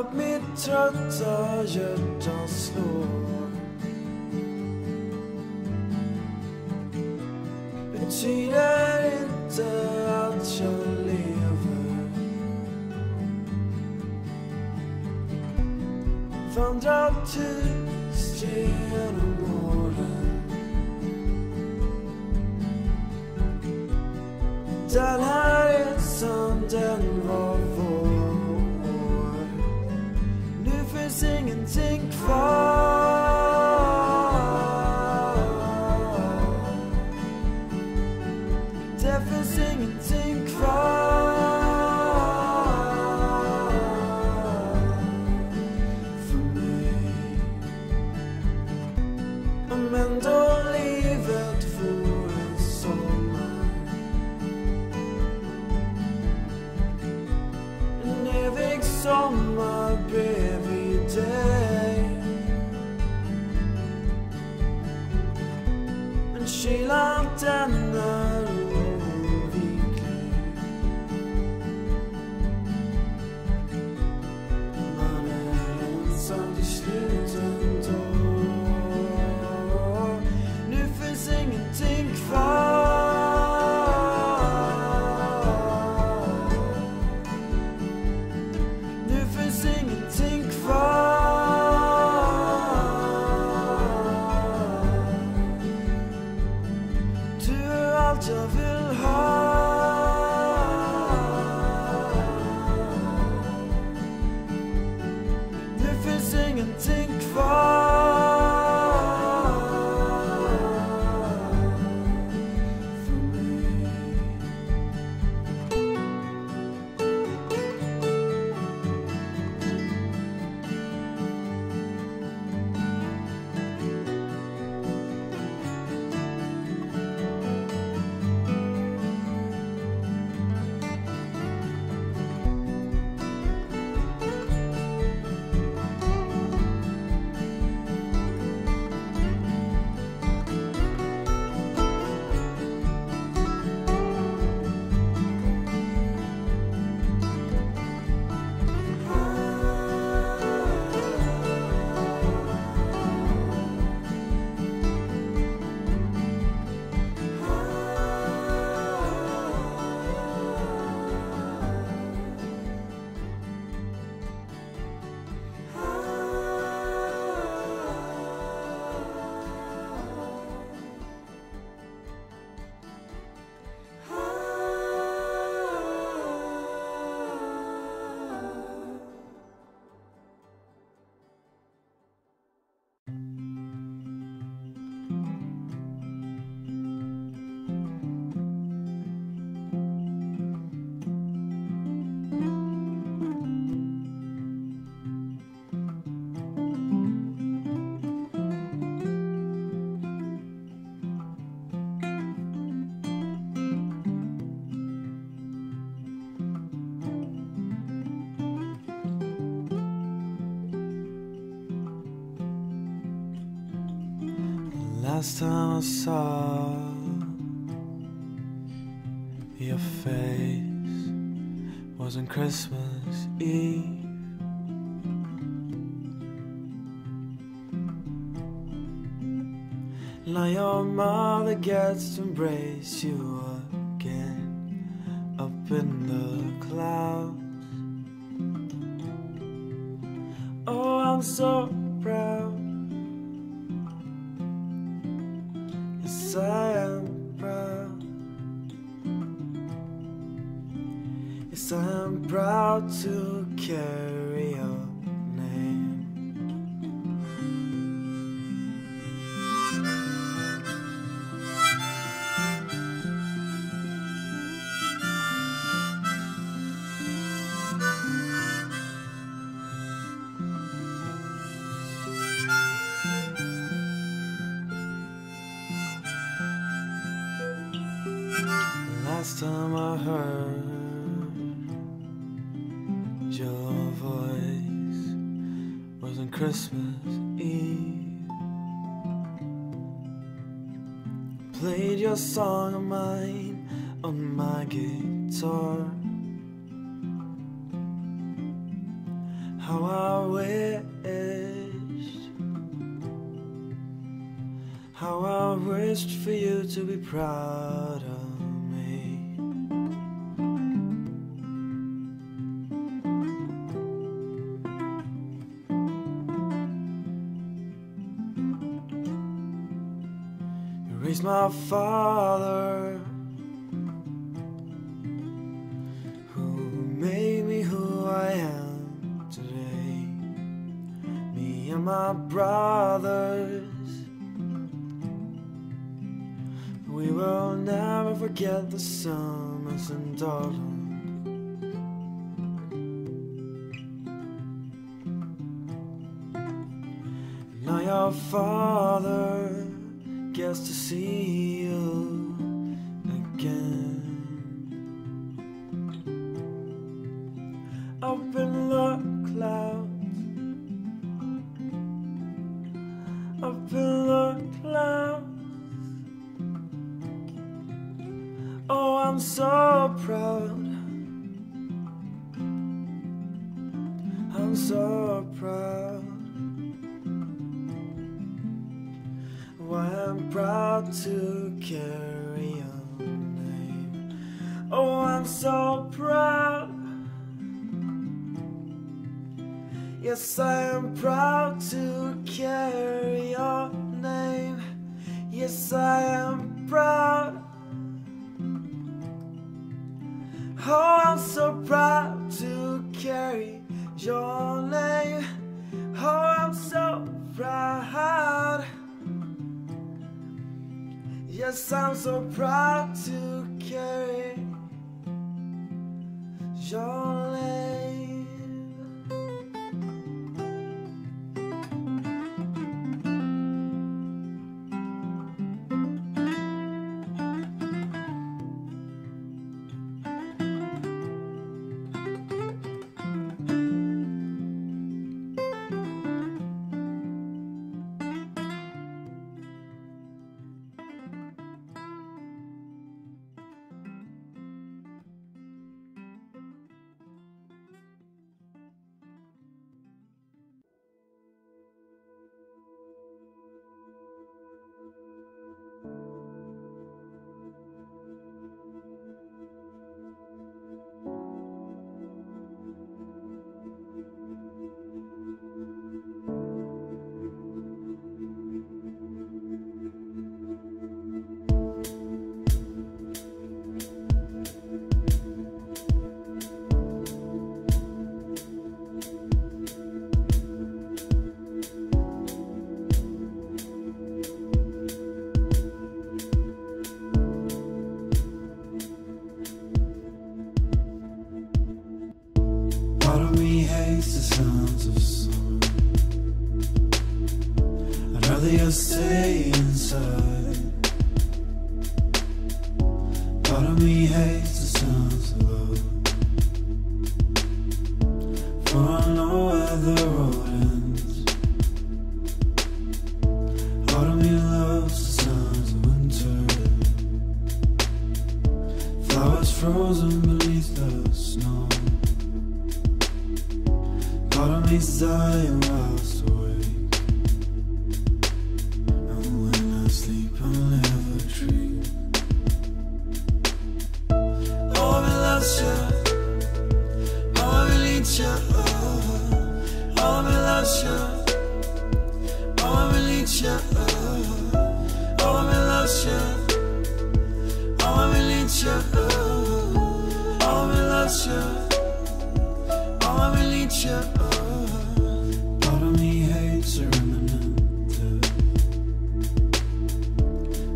att mitt trötta hjärta slår. Betyder inte att jag lever. Vandrar tyst genom åren. Den här resan, den var vår. Nu finns ingenting kvar. Det finns ingenting kvar för mig. Men då livet får en sommar, en evig sommar bredvid dig. Men kylan den är oviklig. Man är ensam till slut ändå. Nu finns ingenting kvar. Nu finns ingenting kvar. Du är allt jag vill ha. Nu finns ingenting kvar för mig. Last time I saw your face was on Christmas Eve. Now your mother gets to embrace you again up in the clouds. Oh, I'm so proud. Yes, I am proud. Yes, I am proud to carry your name. Last time I heard your voice was on Christmas Eve. Played your song of mine on my guitar. how I wished, how I wished for you to be proud of me. You raised my father, who made me who I am today. Me and my brothers, we will never forget the summers and autumn. Now your father gets to see you again. Up in the clouds, up in the clouds. Oh, I'm so proud, I'm so proud. Why I'm proud to carry your name. Oh, I'm so proud. Yes, I am proud to carry your name. Yes, I am proud. Oh, I'm so proud to carry your name. Oh, I'm so proud. Yes, I'm so proud to carry your name. Stay inside. Part of me hates the sounds of love, for I know where the road ends. Part of me loves the sounds of winter, flowers frozen beneath the snow. Part of me's dying whilst awake. Part of me hates a remnant,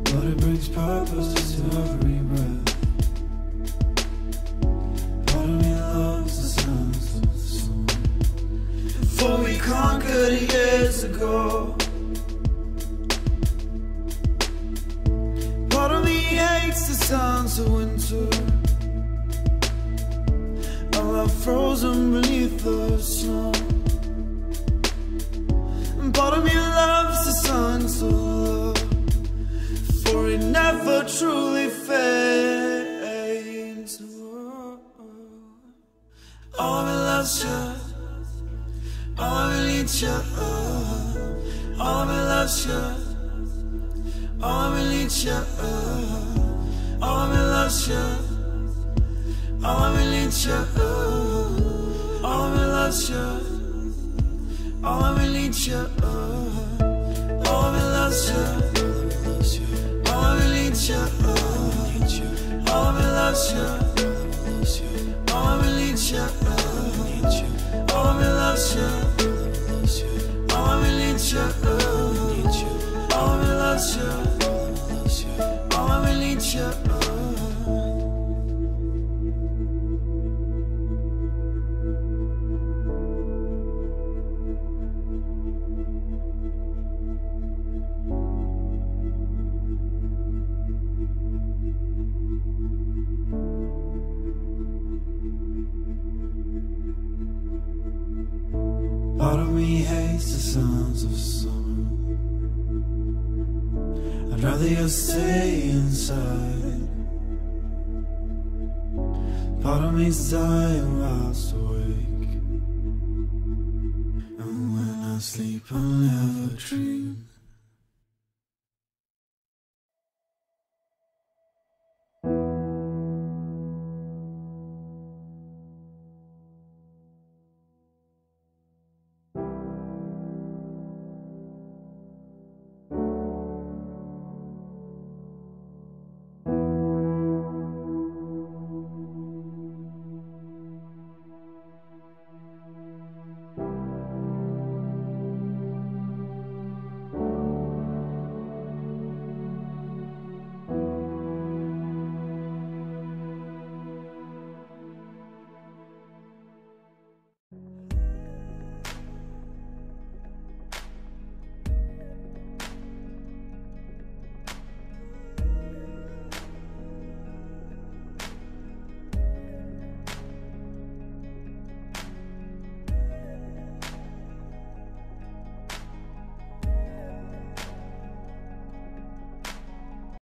but it brings purpose to every breath. Part of me loves the sounds of the sun, for we conquered years ago. Part of me hates the sounds of winter, frozen beneath the snow. And part of me loves the signs of love, for it never truly fades. All of me loves you, you. All of me loves you. All of me needs you. All of me loves you. All of me needs you. All of me loves you. All of me needs you. All of me loves you. All of me needs you. All of me loves you. All of me needs you. All of me loves you. All of me needs you. All of me loves you. All of me needs you. Part of me hates the sounds of summer. I'd rather you stay inside. Part of me's dying whilst awake, and when I sleep I'll never dream